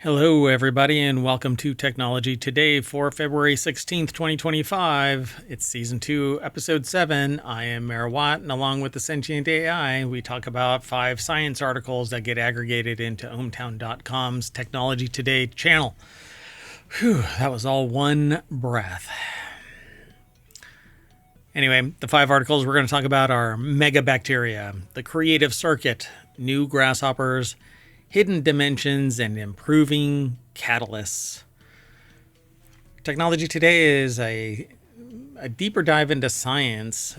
Hello, everybody, and welcome to Technology Today for February 16th, 2025. It's Season 2, Episode 7. I am Mayor Watt, and along with the Sentient AI, we talk about 5 science articles that get aggregated into ohmtown.com's Technology Today channel. Whew, that was all one breath. Anyway, the 5 articles we're going to talk about are MacroBacteria, the creative circuit, new grasshoppers, hidden dimensions, and improving catalysts. Technology Today is a deeper dive into science,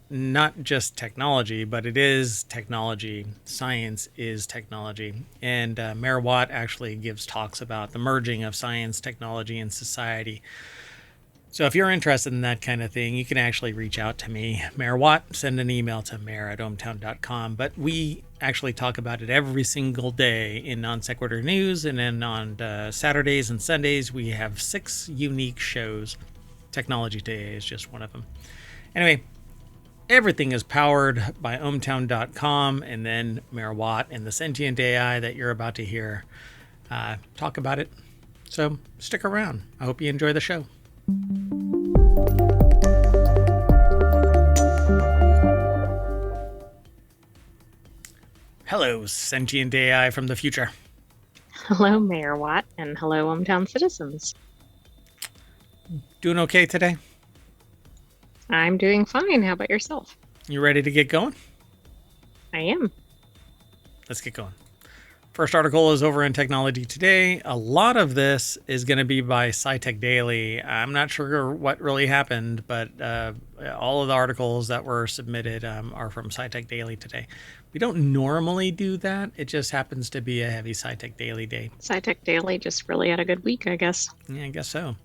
not just technology, but it is technology. Science is technology. And Mayor Watt actually gives talks about the merging of science, technology, and society. So if you're interested in that kind of thing, you can actually reach out to me, Mayor Watt. Send an email to mayor@ohmtown.com. But we actually talk about it every single day in Non Sequitur News. And then on Saturdays and Sundays, we have 6 unique shows. Technology Today is just one of them. Anyway, everything is powered by ohmtown.com. And then Mayor Watt and the Sentient AI that you're about to hear talk about it. So stick around. I hope you enjoy the show. Hello, Sentient AI from the future. Hello, Mayor Watt, and hello, hometown citizens. Doing okay today? I'm doing fine. How about yourself? You ready to get going? I am. Let's get going. First article is over in Technology Today. A lot of this is going to be by SciTech Daily. I'm not sure what really happened, but all of the articles that were submitted are from SciTech Daily today. We don't normally do that. It just happens to be a heavy SciTech Daily day. SciTech Daily just really had a good week, I guess. Yeah, I guess so.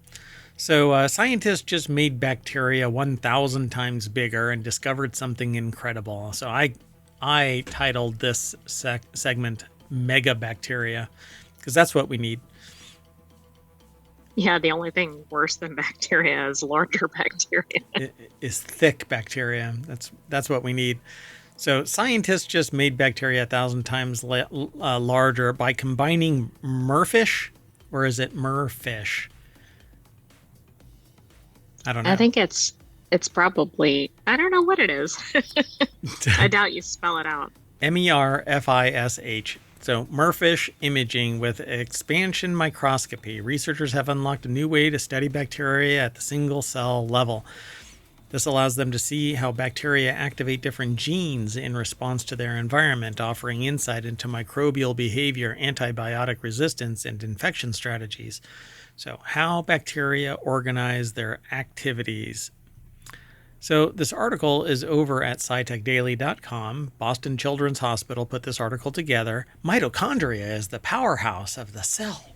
So scientists just made bacteria 1,000 times bigger and discovered something incredible. So I titled this segment MacroBacteria, because that's what we need. Yeah, the only thing worse than bacteria is larger bacteria. It is thick bacteria. That's what we need. So scientists just made bacteria 1,000 times larger by combining merfish, or is it merfish? I don't know. I think it's probably, I don't know what it is. I doubt you spell it out. MERFISH. So, merfish imaging with expansion microscopy. Researchers have unlocked a new way to study bacteria at the single cell level. This allows them to see how bacteria activate different genes in response to their environment, offering insight into microbial behavior, antibiotic resistance, and infection strategies. So, how bacteria organize their activities. So this article is over at scitechdaily.com. Boston Children's Hospital put this article together. Mitochondria is the powerhouse of the cell.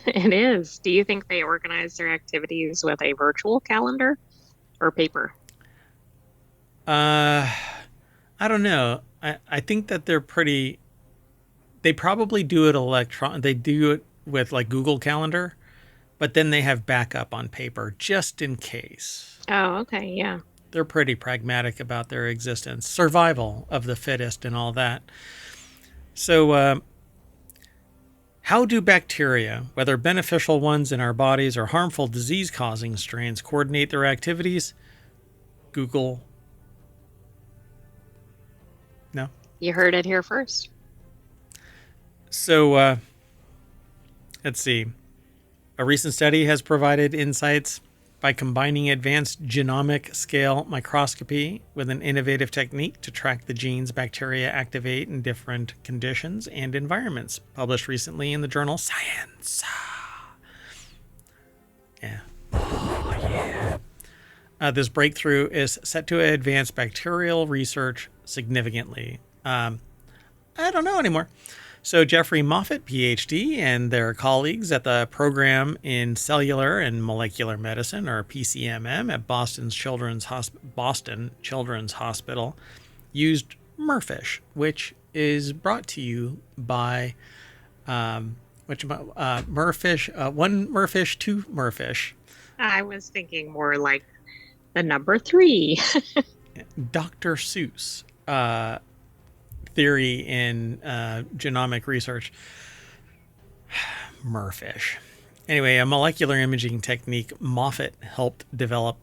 It is. Do you think they organize their activities with a virtual calendar or paper? I don't know. I think that they probably do it they do it with like Google Calendar, but then they have backup on paper just in case. Oh, okay, yeah. They're pretty pragmatic about their existence, survival of the fittest and all that. So how do bacteria, whether beneficial ones in our bodies or harmful disease-causing strains, coordinate their activities? Google. No? You heard it here first. So let's see. A recent study has provided insights by combining advanced genomic scale microscopy with an innovative technique to track the genes bacteria activate in different conditions and environments, published recently in the journal Science. Yeah. Oh, yeah. This breakthrough is set to advance bacterial research significantly. I don't know anymore. So Jeffrey Moffitt, PhD, and their colleagues at the Program in Cellular and Molecular Medicine, or PCMM, at Boston Children's Hospital, used merfish, which is brought to you by merfish, one merfish, two merfish. I was thinking more like the number 3. Dr. Seuss. Theory in genomic research. merfish. Anyway, a molecular imaging technique Moffitt helped develop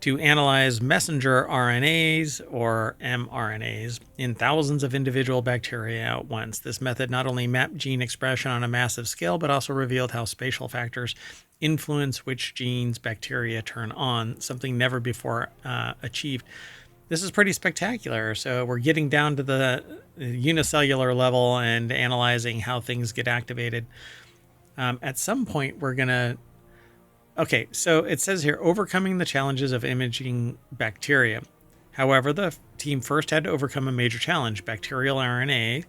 to analyze messenger RNAs or mRNAs in thousands of individual bacteria at once. This method not only mapped gene expression on a massive scale, but also revealed how spatial factors influence which genes bacteria turn on, something never before achieved. This is pretty spectacular. So we're getting down to the unicellular level and analyzing how things get activated. At some point, we're going to... Okay, so it says here, overcoming the challenges of imaging bacteria. However, the team first had to overcome a major challenge. Bacterial RNA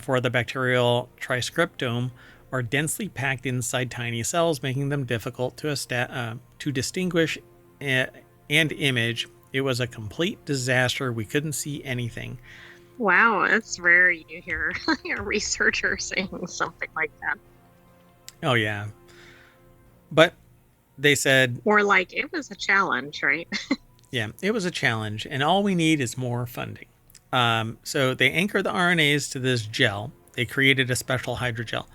for the bacterial transcriptome are densely packed inside tiny cells, making them difficult to distinguish and image. It was a complete disaster. We couldn't see anything. Wow, it's rare you hear a researcher saying something like that. Oh, yeah. But they said... Or like, it was a challenge, right? Yeah, it was a challenge, and all we need is more funding. So they anchored the RNAs to this gel. They created a special hydrogel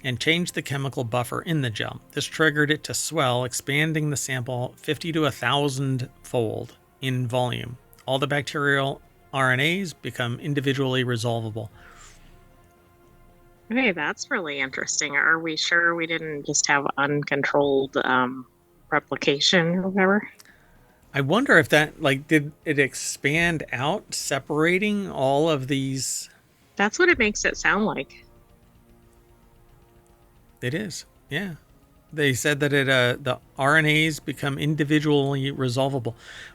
and changed the chemical buffer in the gel. This triggered it to swell, expanding the sample 50 to 1,000 fold in volume. All the bacterial RNAs become individually resolvable. Okay, that's really interesting. Are we sure we didn't just have uncontrolled replication or whatever? I wonder if that, like, did it expand out, separating all of these? That's what it makes it sound like. It is, yeah. They said that the RNAs become individually resolvable.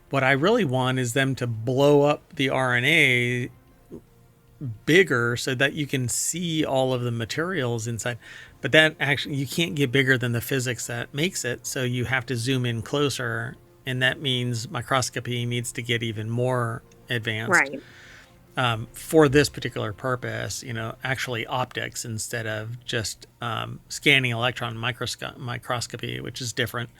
What I really want is them to blow up the RNA bigger so that you can see all of the materials inside. But that actually, you can't get bigger than the physics that makes it. So you have to zoom in closer. And that means microscopy needs to get even more advanced. Right. For this particular purpose, actually optics instead of just scanning electron microscopy, which is different.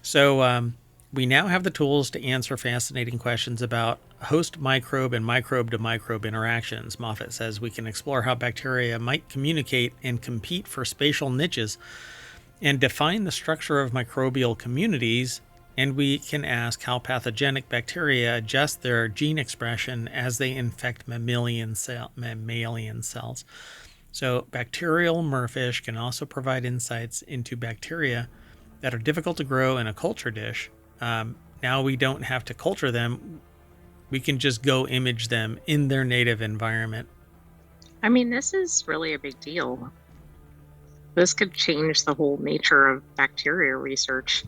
So we now have the tools to answer fascinating questions about host microbe and microbe to microbe interactions. Moffitt says we can explore how bacteria might communicate and compete for spatial niches and define the structure of microbial communities. And we can ask how pathogenic bacteria adjust their gene expression as they infect mammalian cells. So bacterial merfish can also provide insights into bacteria that are difficult to grow in a culture dish. Now we don't have to culture them. We can just go image them in their native environment. I mean, this is really a big deal. This could change the whole nature of bacteria research.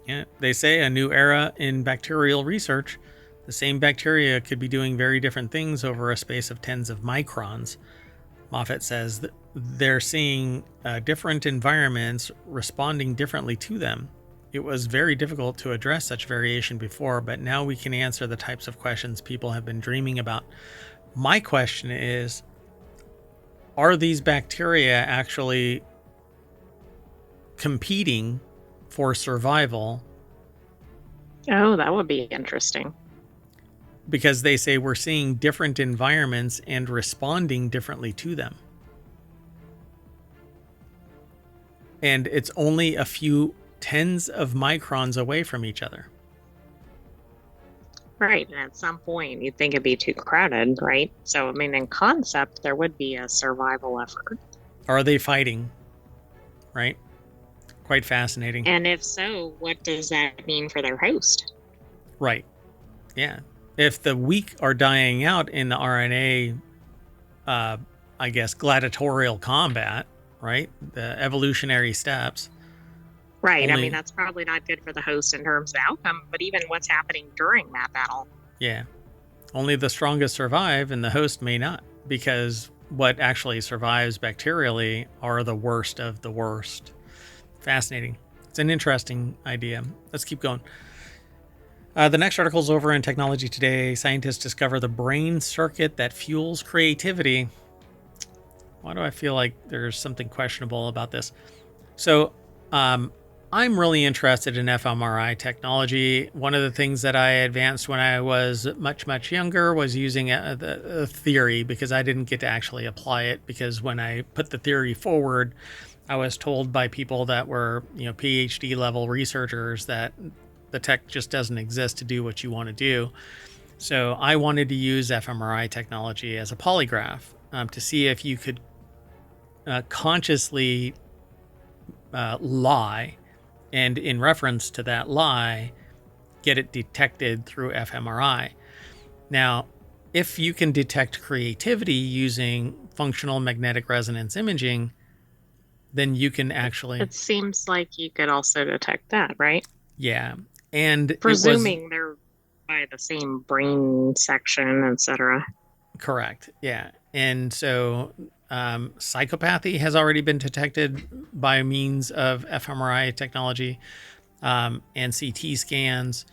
Yeah, they say a new era in bacterial research. The same bacteria could be doing very different things over a space of tens of microns. Moffitt says that they're seeing different environments responding differently to them. It was very difficult to address such variation before, but now we can answer the types of questions people have been dreaming about. My question is, are these bacteria actually competing for survival? Oh, that would be interesting. Because they say we're seeing different environments and responding differently to them. And it's only a few tens of microns away from each other. Right. And at some point, you'd think it'd be too crowded, right? So, I mean, in concept, there would be a survival effort. Are they fighting? Right? Quite fascinating. And if so, what does that mean for their host? Right. Yeah. If the weak are dying out in the RNA, I guess, gladiatorial combat, right? The evolutionary steps. Right. I mean, that's probably not good for the host in terms of outcome, but even what's happening during that battle. Yeah. Only the strongest survive and the host may not, because what actually survives bacterially are the worst of the worst. Fascinating. It's an interesting idea. Let's keep going. The next article is over in Technology Today. Scientists discover the brain circuit that fuels creativity. Why do I feel like there's something questionable about this? So, I'm really interested in fMRI technology. One of the things that I advanced when I was much, much younger was using a theory, because I didn't get to actually apply it, because when I put the theory forward, I was told by people that were, PhD level researchers that the tech just doesn't exist to do what you want to do. So I wanted to use fMRI technology as a polygraph, to see if you could consciously lie, and in reference to that lie, get it detected through fMRI. Now, if you can detect creativity using functional magnetic resonance imaging, then you can actually, It seems like you could also detect that, right? yeah. And it was Presuming they're by the same brain section, etc. correct, yeah. And so psychopathy has already been detected by means of fMRI technology, and CT scans.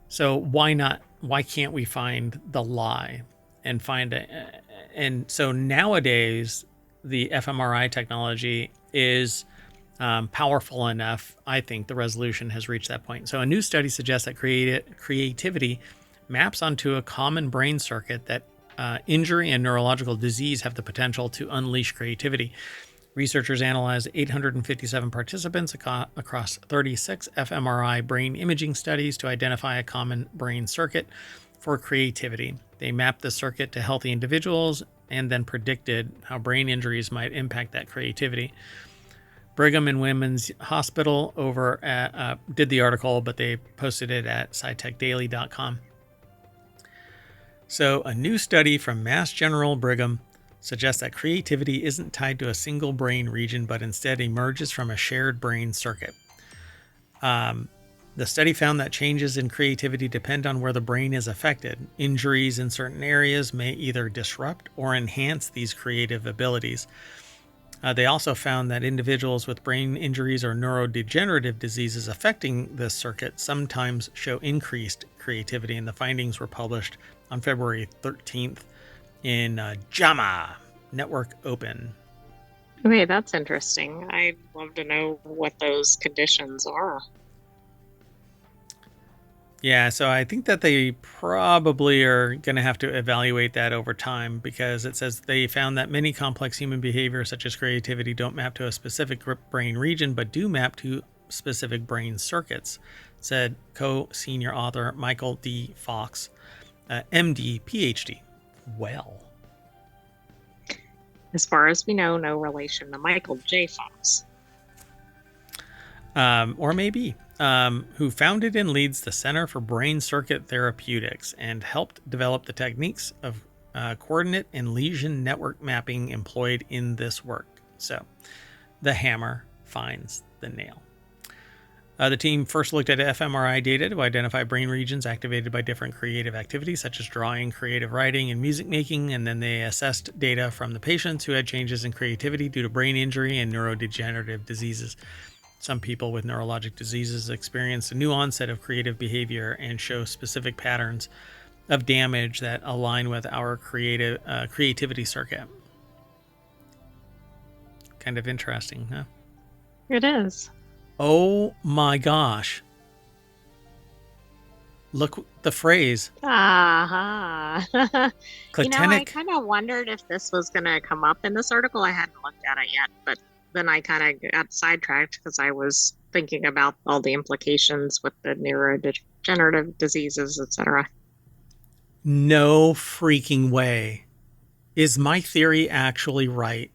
So why not? Why can't we find the lie and find it? And so nowadays, the fMRI technology is powerful enough. I think the resolution has reached that point. So a new study suggests that creativity maps onto a common brain circuit, that injury and neurological disease have the potential to unleash creativity. Researchers analyzed 857 participants across 36 fMRI brain imaging studies to identify a common brain circuit for creativity. They mapped the circuit to healthy individuals and then predicted how brain injuries might impact that creativity. Brigham and Women's Hospital did the article, but they posted it at scitechdaily.com. So, a new study from Mass General Brigham suggests that creativity isn't tied to a single brain region, but instead emerges from a shared brain circuit. The study found that changes in creativity depend on where the brain is affected. Injuries in certain areas may either disrupt or enhance these creative abilities. They also found that individuals with brain injuries or neurodegenerative diseases affecting this circuit sometimes show increased creativity, and the findings were published on February 13th in JAMA Network Open. Okay, that's interesting. I'd love to know what those conditions are. Yeah, so I think that they probably are going to have to evaluate that over time, because it says they found that many complex human behaviors, such as creativity, don't map to a specific brain region, but do map to specific brain circuits, said co-senior author Michael D. Fox, MD, PhD. Well, As far as we know, no relation to Michael J. Fox. or maybe, who founded and leads the Center for Brain Circuit Therapeutics and helped develop the techniques of coordinate and lesion network mapping employed in this work. So the hammer finds the nail. The team first looked at fMRI data to identify brain regions activated by different creative activities, such as drawing, creative writing, and music making, and then they assessed data from the patients who had changes in creativity due to brain injury and neurodegenerative diseases. Some people with neurologic diseases experience a new onset of creative behavior and show specific patterns of damage that align with our creativity circuit. Kind of interesting, huh? It is. Oh my gosh. Look the phrase. Aha. I Clitenic. kind of wondered if this was going to come up in this article. I hadn't looked at it yet, but then I kind of got sidetracked because I was thinking about all the implications with the neurodegenerative diseases, etc. No freaking way. Is my theory actually right?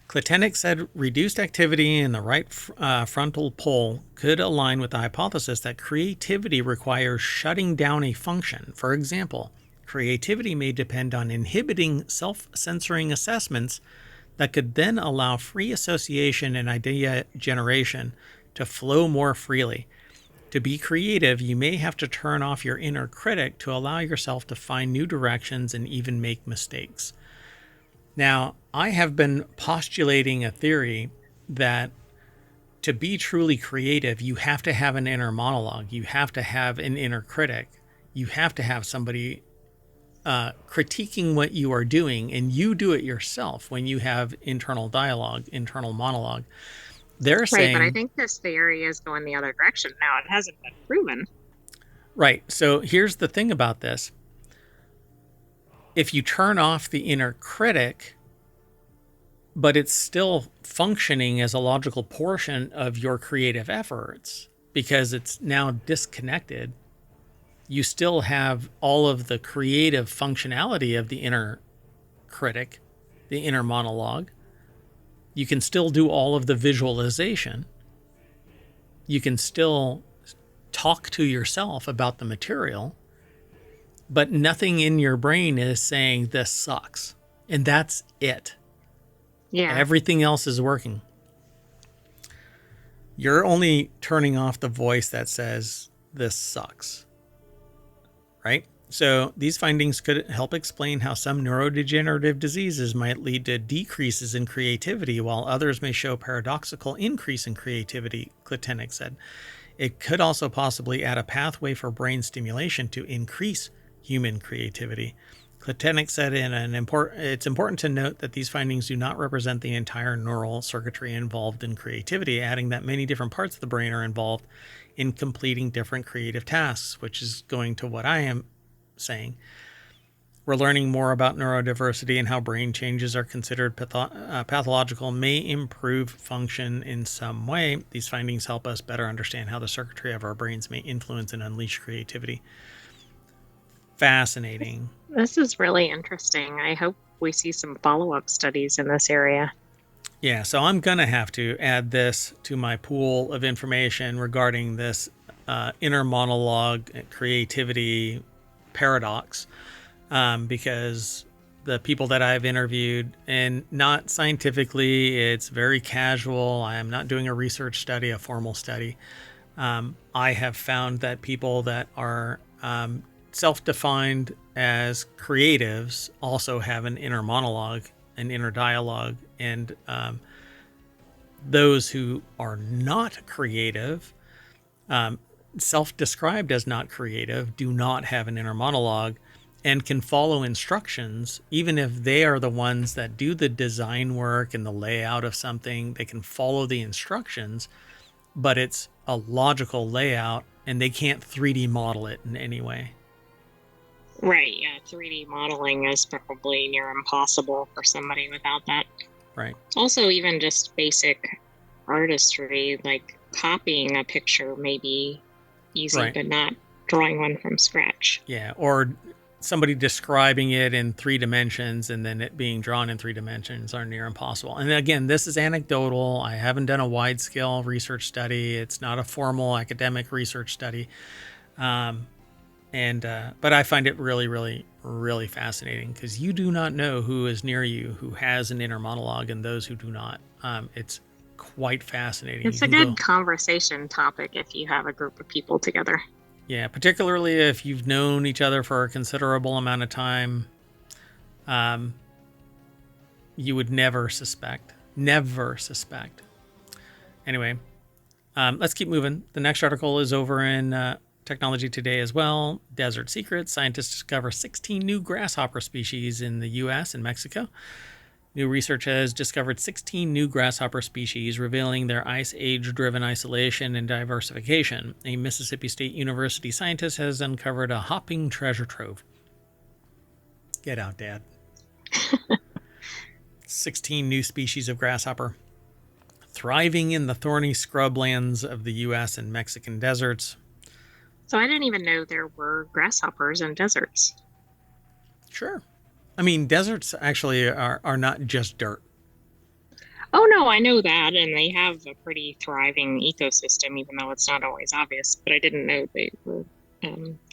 Clitenic said reduced activity in the right frontal pole could align with the hypothesis that creativity requires shutting down a function. For example, creativity may depend on inhibiting self-censoring assessments that could then allow free association and idea generation to flow more freely. To be creative, you may have to turn off your inner critic to allow yourself to find new directions and even make mistakes. Now, I have been postulating a theory that to be truly creative, you have to have an inner monologue. You have to have an inner critic. You have to have somebody critiquing what you are doing, and you do it yourself when you have internal dialogue, internal monologue. They're Right, but I saying, think this theory is going the other direction now. It hasn't been proven. right, so here's the thing about this. If you turn off the inner critic, but it's still functioning as a logical portion of your creative efforts because it's now disconnected, you still have all of the creative functionality of the inner critic, the inner monologue. You can still do all of the visualization. You can still talk to yourself about the material, but nothing in your brain is saying this sucks. And that's it. Yeah. Everything else is working. You're only turning off the voice that says this sucks, right? So these findings could help explain how some neurodegenerative diseases might lead to decreases in creativity, while others may show paradoxical increase in creativity, Klitenik said. It could also possibly add a pathway for brain stimulation to increase human creativity. Klitenik said it's important to note that these findings do not represent the entire neural circuitry involved in creativity, adding that many different parts of the brain are involved in completing different creative tasks, which is going to what I am saying. We're learning more about neurodiversity and how brain changes are considered pathological may improve function in some way. These findings help us better understand how the circuitry of our brains may influence and unleash creativity. Fascinating. This is really interesting. I hope we see some follow-up studies in this area. Yeah, so I'm going to have to add this to my pool of information regarding this inner monologue creativity paradox, because the people that I've interviewed, and not scientifically, it's very casual. I am not doing a research study, a formal study. I have found that people that are self-defined as creatives also have an inner monologue, an inner dialogue, and those who are not creative, self-described as not creative, do not have an inner monologue and can follow instructions. Even if they are the ones that do the design work and the layout of something, they can follow the instructions, but it's a logical layout and they can't 3D model it in any way. Right, yeah. 3D modeling is probably near impossible for somebody without that. Right. Also, even just basic artistry, like copying a picture may be easy, Right. but not drawing one from scratch. Yeah. Or somebody describing it in 3 dimensions and then it being drawn in 3 dimensions are near impossible. And again, this is anecdotal. I haven't done a wide scale research study. It's not a formal academic research study. But I find it really, really, really fascinating because you do not know who is near you who has an inner monologue and those who do not. It's quite fascinating. It's a good conversation topic if you have a group of people together. Yeah, particularly if you've known each other for a considerable amount of time. You would never suspect. Never suspect. Anyway, let's keep moving. The next article is over in Technology Today as well. Desert Secrets. Scientists discover 16 new grasshopper species in the U.S. and Mexico. New research has discovered 16 new grasshopper species, revealing their ice age-driven isolation and diversification. A Mississippi State University scientist has uncovered a hopping treasure trove. Get out, Dad. 16 new species of grasshopper, thriving in the thorny scrublands of the U.S. and Mexican deserts. So I didn't even know there were grasshoppers in deserts. Sure. I mean, deserts actually are not just dirt. Oh, no, I know that. And they have a pretty thriving ecosystem, even though it's not always obvious. But I didn't know they were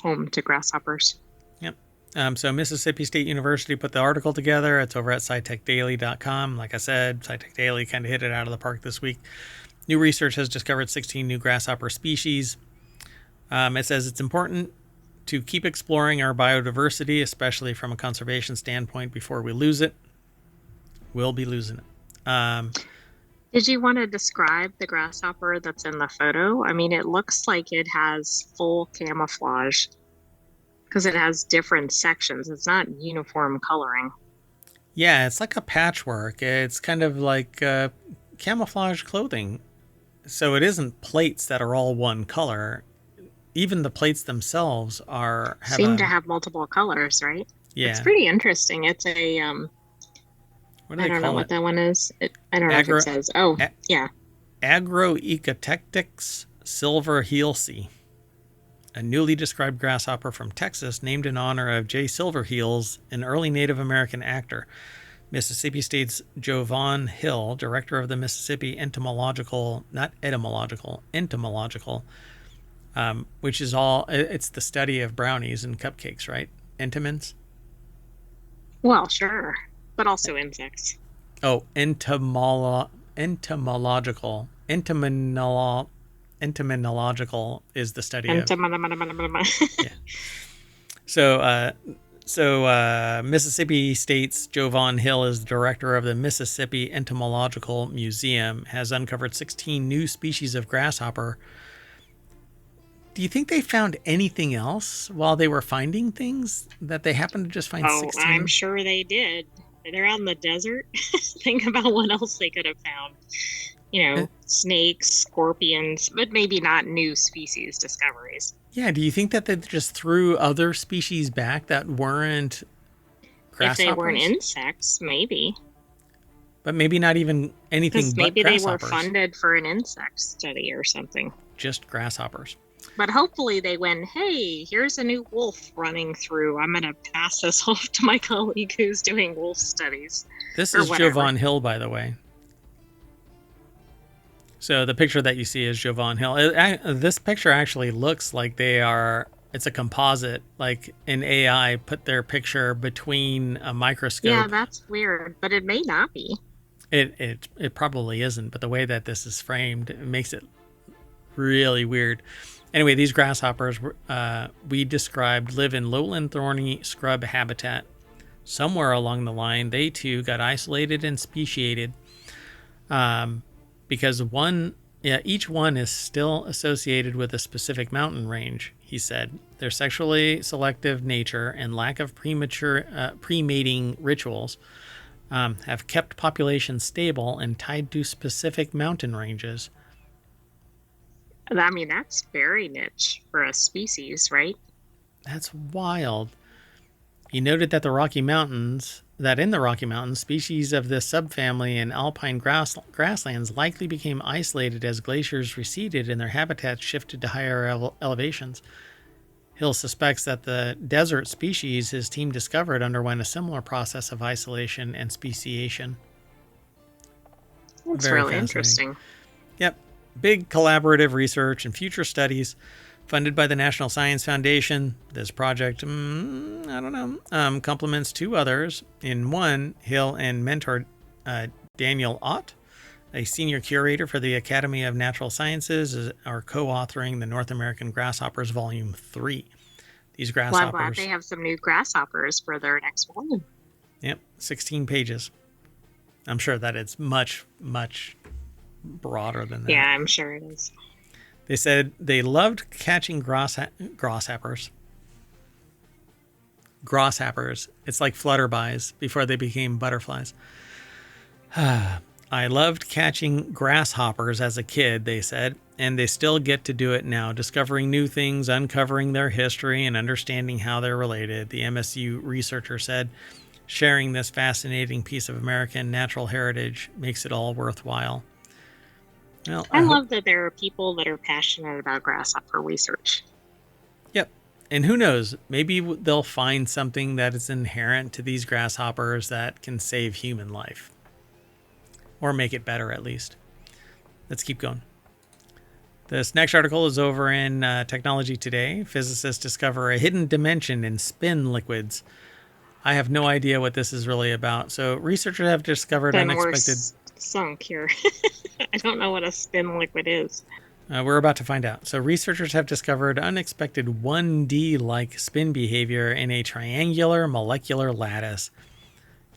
home to grasshoppers. Yep. So Mississippi State University put the article together. It's over at SciTechDaily.com. Like I said, SciTech Daily kind of hit it out of the park this week. New research has discovered 16 new grasshopper species. It says it's important to keep exploring our biodiversity, especially from a conservation standpoint, before we lose it. We'll be losing it. Did you want to describe the grasshopper that's in the photo? I mean, it looks like it has full camouflage because it has different sections. It's not uniform coloring. Yeah, it's like a patchwork. It's kind of like camouflage clothing. So it isn't plates that are all one color. Even the plates themselves have Seem to a, have multiple colors, right? It's yeah. pretty interesting. It's a What do I they don't know call what it? that one is. I don't know if it Agro says. Oh, a, yeah. Agroecotectics silver heelsea, a newly described grasshopper from Texas named in honor of J. Silverheels, an early Native American actor. Mississippi State's Jovan Hill, director of the Mississippi Entomological, not etymological, entomological, which is it's the study of brownies and cupcakes, right? Entomins? Well, sure, but also insects. Oh, entomological. Entomological is the study And of, yeah. So, Mississippi State's Jovan Hill is the director of the Mississippi Entomological Museum, has uncovered 16 new species of grasshopper. Do you think they found anything else while they were finding things that they happened to just find oh, I'm 16? sure they did. They're out in the desert. Think about what else they could have found. Uh, Snakes, scorpions, but maybe not new species discoveries. yeah, do you think that they just threw other species back that weren't If they weren't grasshoppers? insects, maybe. But maybe not even anything Because but maybe they were grasshoppers, funded for an insect study or something. just grasshoppers. But hopefully they went, hey, here's a new wolf running through. I'm going to pass this off to my colleague who's doing wolf studies This or is whatever. Jovan Hill, by the way. So the picture that you see is Jovan Hill. This picture actually looks like it's a composite, like an AI put their picture between a Yeah, microscope. that's weird, but it may not be. It probably isn't, but the way that this is framed, it makes it really weird. Anyway, these grasshoppers we described live in lowland thorny scrub habitat. Somewhere along the line, they too got isolated and speciated, because each one is still associated with a specific mountain range. He said their sexually selective nature and lack of pre-mating rituals have kept populations stable and tied to specific mountain ranges. I mean, that's very niche for a species, right? That's wild. He noted that in the Rocky Mountains, species of this subfamily in alpine grasslands likely became isolated as glaciers receded and their habitats shifted to higher elevations. Hill suspects that the desert species his team discovered underwent a similar process of isolation and speciation. That's Very really fascinating. interesting. Yep. Big collaborative research and future studies funded by the National Science Foundation. This project, I don't know, complements two others. In one, Hill and mentor Daniel Ott, a senior curator for the Academy of Natural Sciences, are co-authoring the North American Grasshoppers Volume 3. These Well, I'm glad grasshoppers, they have some new grasshoppers for their next volume. yep, 16 pages. I'm sure that it's much, much broader than Yeah, that. I'm sure it is. They said they loved catching grasshoppers. Grasshoppers. It's like flutterbys before they became butterflies. I loved catching grasshoppers as a kid, they said, and they still get to do it now, discovering new things, uncovering their history, and understanding how they're related, the MSU researcher said. Sharing this fascinating piece of American natural heritage makes it all worthwhile. Well, I I hope. love that there are people that are passionate about grasshopper research. Yep. And who knows? Maybe they'll find something that is inherent to these grasshoppers that can save human life. Or make it better, at least. Let's keep going. This next article is over in Technology Today. Physicists discover a hidden dimension in spin liquids. I have no idea what this is really about. So, researchers have discovered Then we're unexpected. sunk here. I don't know what a spin liquid is. We're about to find out. So, researchers have discovered unexpected 1D like spin behavior in a triangular molecular lattice,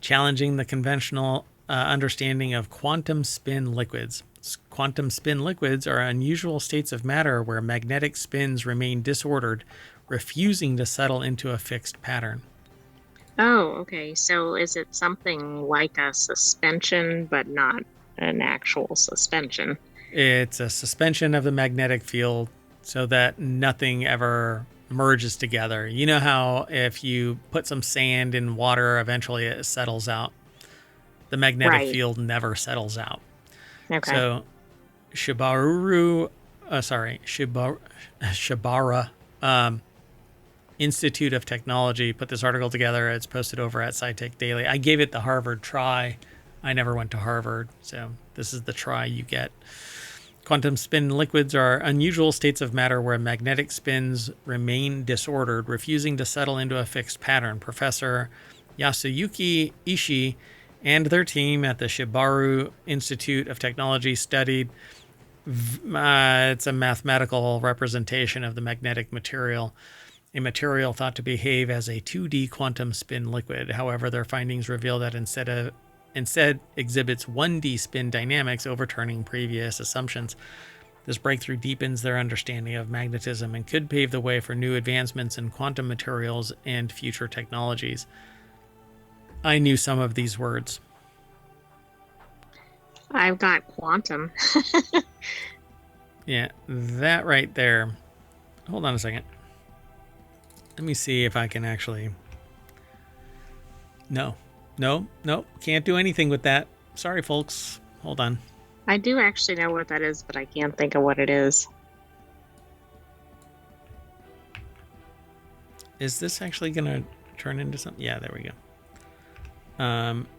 challenging the conventional understanding of quantum spin liquids. Quantum spin liquids are unusual states of matter where magnetic spins remain disordered, refusing to settle into a fixed pattern. Oh, okay. So is it something like a suspension, but not an actual suspension? It's a suspension of the magnetic field so that nothing ever merges together. You know how if you put some sand in water, eventually it settles out. The magnetic Right. field never settles out. Okay. So Shibaru, Shibara Institute of Technology put this article together. It's posted over at SciTech Daily. I gave it the Harvard try. I never went to Harvard, so this is the try you get. Quantum spin liquids are unusual states of matter where magnetic spins remain disordered, refusing to settle into a fixed pattern. Professor Yasuyuki Ishii and their team at the Shibaru Institute of Technology studied. It's a mathematical representation of the magnetic material, a material thought to behave as a 2D quantum spin liquid. However, their findings reveal that instead exhibits 1D spin dynamics, overturning previous assumptions. This breakthrough deepens their understanding of magnetism and could pave the way for new advancements in quantum materials and future technologies. I knew some of these words. I've got quantum. Yeah, that right there. Hold on a second. Let me see if I can actually... No, can't do anything with that. Sorry, folks. Hold on. I do actually know what that is, but I can't think of what it is. Is this actually going to turn into something? Yeah, there we go.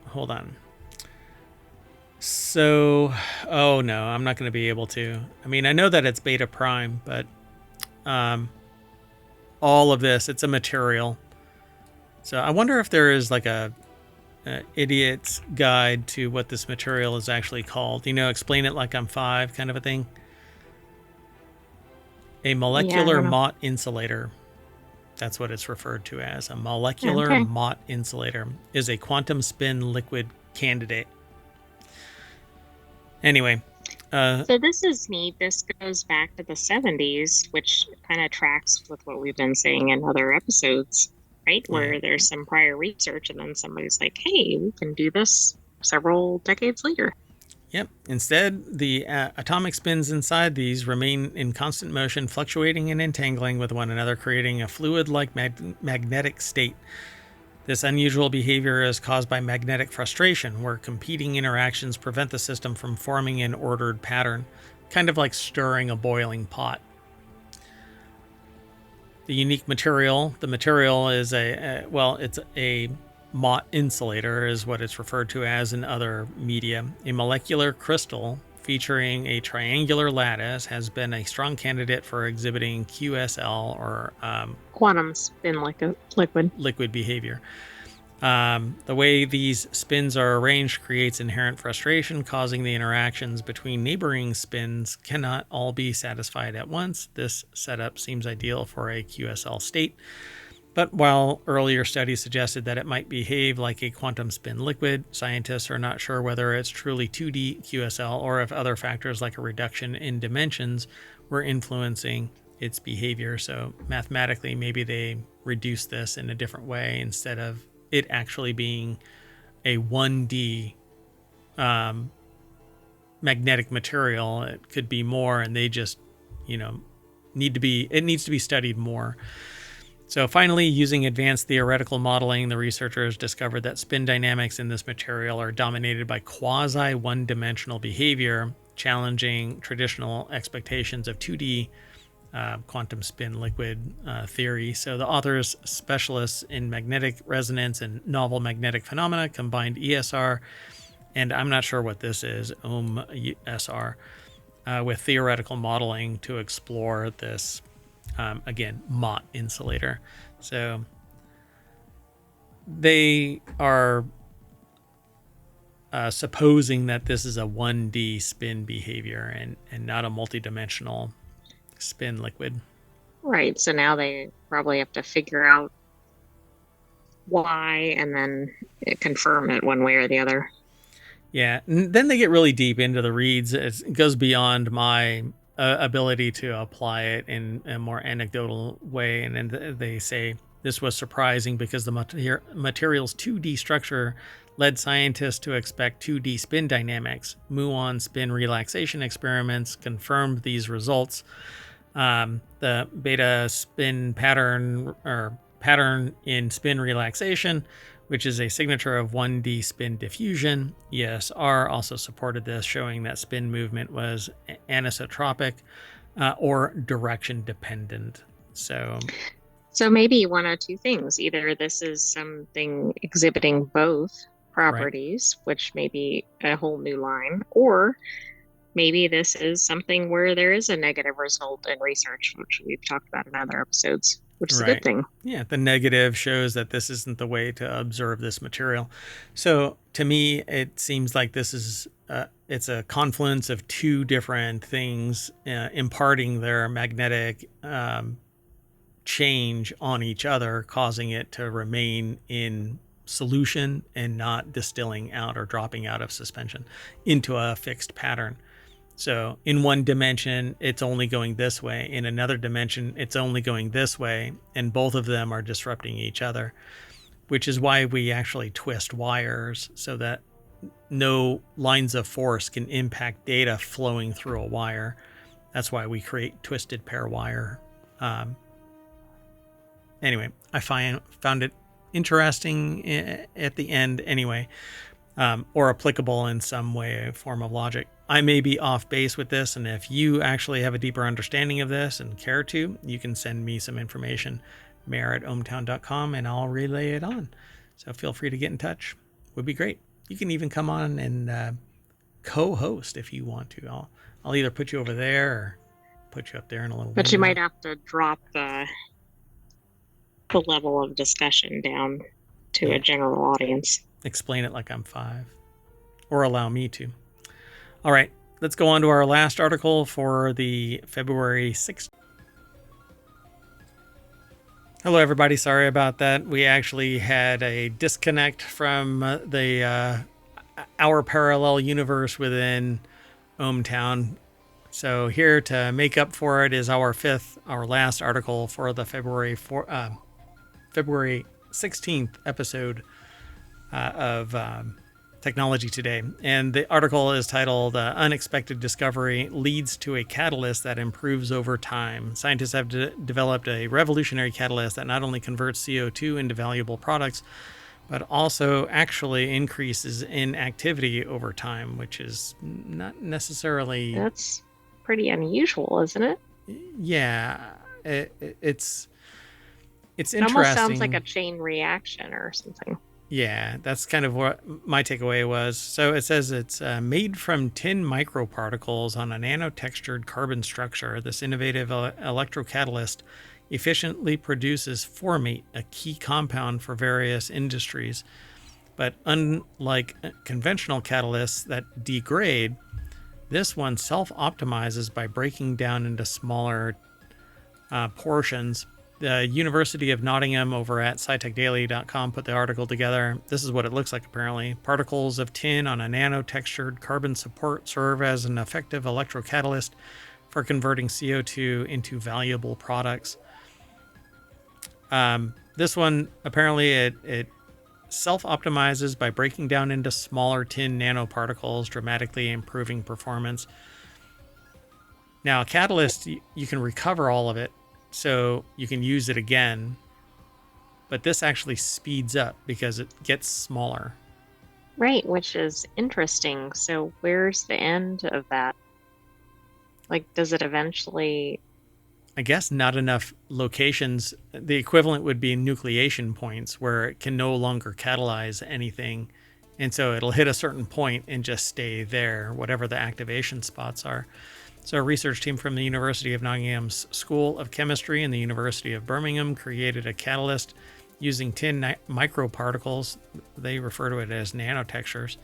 Hold on. So, oh no, I'm not going to be able to. I mean, I know that it's beta prime, but all of this, it's a material. So I wonder if there is like a idiot's guide to what this material is actually called. You know, explain it like I'm 5 kind of a thing. A molecular Mott insulator. That's what it's referred to as. A molecular Mott insulator is a quantum spin liquid candidate. Anyway. So this is neat. This goes back to the 70s, which kind of tracks with what we've been saying in other episodes, right? Where there's some prior research and then somebody's like, hey, we can do this several decades later. Yep. Instead, the atomic spins inside these remain in constant motion, fluctuating and entangling with one another, creating a fluid-like magnetic state. This unusual behavior is caused by magnetic frustration, where competing interactions prevent the system from forming an ordered pattern, kind of like stirring a boiling pot. The unique material, the material is it's a Mott insulator is what it's referred to as in other media. A molecular crystal featuring a triangular lattice has been a strong candidate for exhibiting QSL or quantum spin liquid behavior. The way these spins are arranged creates inherent frustration, causing the interactions between neighboring spins cannot all be satisfied at once. This setup seems ideal for a QSL state. But while earlier studies suggested that it might behave like a quantum spin liquid, scientists are not sure whether it's truly 2D QSL or if other factors like a reduction in dimensions were influencing its behavior. So mathematically, maybe they reduced this in a different way instead of it actually being a 1D magnetic material. It could be more, and they just, it needs to be studied more. So finally, using advanced theoretical modeling, the researchers discovered that spin dynamics in this material are dominated by quasi-one-dimensional behavior, challenging traditional expectations of 2D quantum spin liquid theory. So the authors, specialists in magnetic resonance and novel magnetic phenomena, combined ESR, and I'm not sure what this is, SR, with theoretical modeling to explore this again, Mott insulator. So they are supposing that this is a 1D spin behavior and not a multidimensional spin liquid. Right. So now they probably have to figure out why and then confirm it one way or the other. Yeah. And then they get really deep into the reads. It goes beyond my ability to apply it in a more anecdotal way. And then they say this was surprising because the material's 2D structure led scientists to expect 2D spin dynamics. Muon spin relaxation experiments confirmed these results. The beta spin pattern or pattern in spin relaxation, which is a signature of 1D spin diffusion. ESR also supported this, showing that spin movement was anisotropic or direction dependent. So maybe one of two things. Either this is something exhibiting both properties, right, which may be a whole new line, or maybe this is something where there is a negative result in research, which we've talked about in other episodes, which is a good thing. Yeah, the negative shows that this isn't the way to observe this material. So to me, it seems like this is it's a confluence of two different things imparting their magnetic change on each other, causing it to remain in solution and not distilling out or dropping out of suspension into a fixed pattern. So in one dimension, it's only going this way. In another dimension, it's only going this way. And both of them are disrupting each other, which is why we actually twist wires so that no lines of force can impact data flowing through a wire. That's why we create twisted pair wire. Anyway, I found it interesting at the end anyway, or applicable in some way, form of logic. I may be off base with this, and if you actually have a deeper understanding of this and care to, you can send me some information, mayor@ohmtown.com, and I'll relay it on. So feel free to get in touch. Would be great. You can even come on and co-host if you want to. I'll either put you over there or put you up there in a little. But window. You might have to drop the level of discussion down to a general audience. Explain it like I'm 5, or allow me to. All right, let's go on to our last article for the February 6th. Hello, everybody. Sorry about that. We actually had a disconnect from the our parallel universe within ohmTown. So here to make up for it is our last article for the February 16th episode of Technology Today. And the article is titled Unexpected Discovery Leads to a Catalyst That Improves Over Time. Scientists have developed a revolutionary catalyst that not only converts CO2 into valuable products, but also actually increases in activity over time, which is not necessarily... That's pretty unusual, isn't it? Yeah, it's interesting. It almost sounds like a chain reaction or something. Yeah, that's kind of what my takeaway was. So it says it's made from tin microparticles on a nanotextured carbon structure. This innovative electrocatalyst efficiently produces formate, a key compound for various industries. But unlike conventional catalysts that degrade, this one self-optimizes by breaking down into smaller portions. The University of Nottingham over at scitechdaily.com put the article together. This is what it looks like, apparently. Particles of tin on a nano-textured carbon support serve as an effective electrocatalyst for converting CO2 into valuable products. This one, apparently, it self-optimizes by breaking down into smaller tin nanoparticles, dramatically improving performance. Now, a catalyst, you can recover all of it, so you can use it again, but this actually speeds up because it gets smaller. Right, which is interesting. So where's the end of that? Like, does it eventually... I guess not enough locations. The equivalent would be nucleation points where it can no longer catalyze anything. And so it'll hit a certain point and just stay there, whatever the activation spots are. So a research team from the University of Nottingham's School of Chemistry and the University of Birmingham created a catalyst using tin microparticles. They refer to it as nanotextures,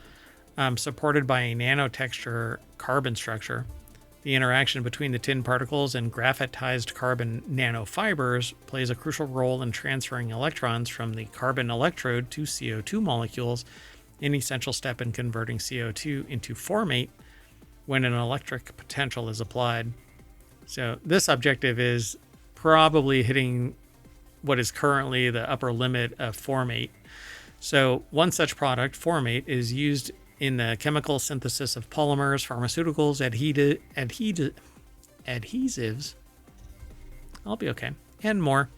supported by a nanotexture carbon structure. The interaction between the tin particles and graphitized carbon nanofibers plays a crucial role in transferring electrons from the carbon electrode to CO2 molecules, an essential step in converting CO2 into formate when an electric potential is applied. So this objective is probably hitting what is currently the upper limit of formate. So one such product, Formate, is used in the chemical synthesis of polymers, pharmaceuticals, adhesives, I'll be okay, and more.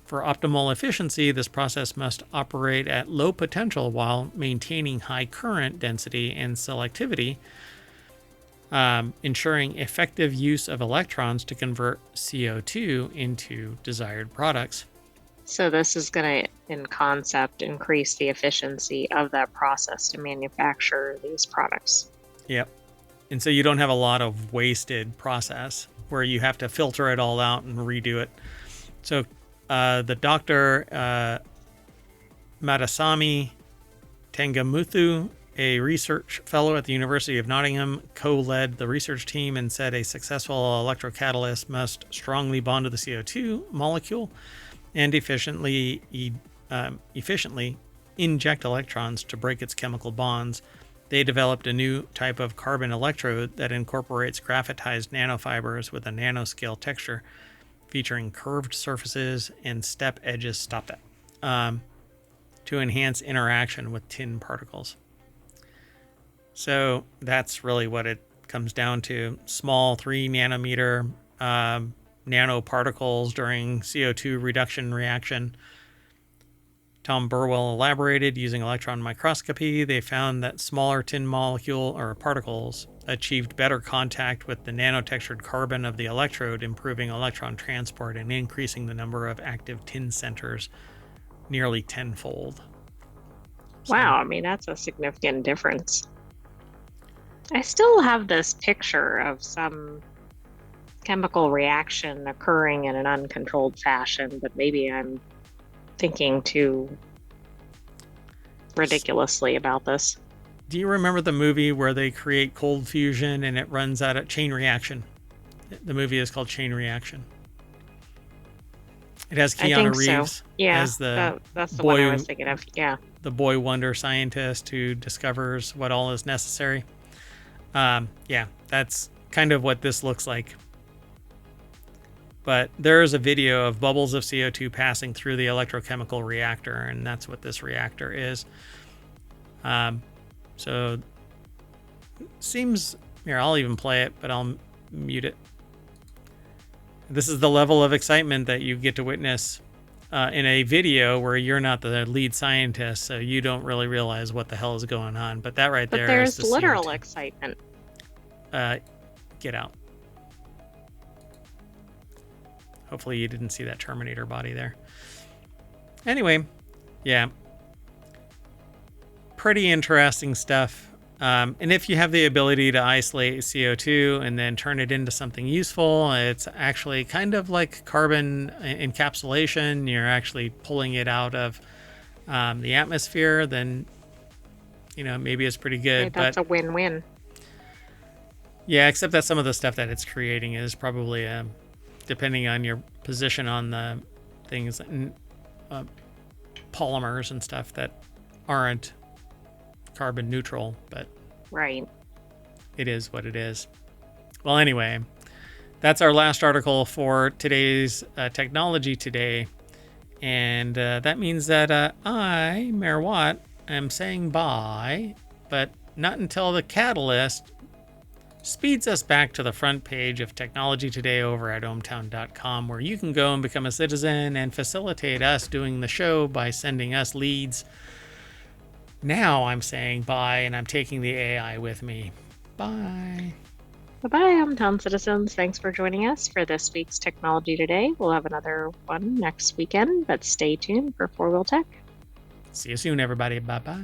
For optimal efficiency, this process must operate at low potential while maintaining high current density and selectivity, ensuring effective use of electrons to convert CO2 into desired products. So this is going to, in concept, increase the efficiency of that process to manufacture these products. Yep. And so you don't have a lot of wasted process where you have to filter it all out and redo it. So the Dr. Madasami Tangamuthu, a research fellow at the University of Nottingham, co-led the research team and said a successful electrocatalyst must strongly bond to the CO2 molecule and efficiently inject electrons to break its chemical bonds. They developed a new type of carbon electrode that incorporates graphitized nanofibers with a nanoscale texture, featuring curved surfaces and step edges. Stop that. To enhance interaction with tin particles. So that's really what it comes down to. Small 3 nanometer nanoparticles during CO2 reduction reaction. Tom Burwell elaborated, using electron microscopy, they found that smaller tin molecule or particles achieved better contact with the nanotextured carbon of the electrode, improving electron transport and increasing the number of active tin centers nearly tenfold. Wow, I mean, that's a significant difference. I still have this picture of some chemical reaction occurring in an uncontrolled fashion, but maybe I'm thinking too ridiculously about this. Do you remember the movie where they create cold fusion and it runs out of Chain Reaction? The movie is called Chain Reaction. It has Keanu Reeves so. Yeah, as that's the one I was thinking of. Yeah, the boy wonder scientist who discovers what all is necessary. Yeah, that's kind of what this looks like. But there is a video of bubbles of CO2 passing through the electrochemical reactor, and that's what this reactor is. So seems here. I'll even play it, but I'll mute it. This is the level of excitement that you get to witness in a video where you're not the lead scientist, so you don't really realize what the hell is going on. But that right there is the there's literal CO2. excitement. Get out. Hopefully you didn't see that Terminator body there. Anyway, yeah. Pretty interesting stuff. And if you have the ability to isolate CO2 and then turn it into something useful, it's actually kind of like carbon encapsulation. You're actually pulling it out of the atmosphere, then, maybe it's pretty good. Right, that's a win-win. Yeah, except that some of the stuff that it's creating is probably, depending on your position on the things, polymers and stuff that aren't carbon neutral, but right, it is what it is. Well, anyway, that's our last article for today's Technology Today, and that means that I, Mayor Watt, am saying bye, but not until the catalyst speeds us back to the front page of Technology Today over at ohmtown.com, where you can go and become a citizen and facilitate us doing the show by sending us leads. Now I'm saying bye, and I'm taking the AI with me. Bye. Bye-bye, hometown citizens. Thanks for joining us for this week's Technology Today. We'll have another one next weekend, but stay tuned for FourWheelTech. See you soon, everybody. Bye-bye.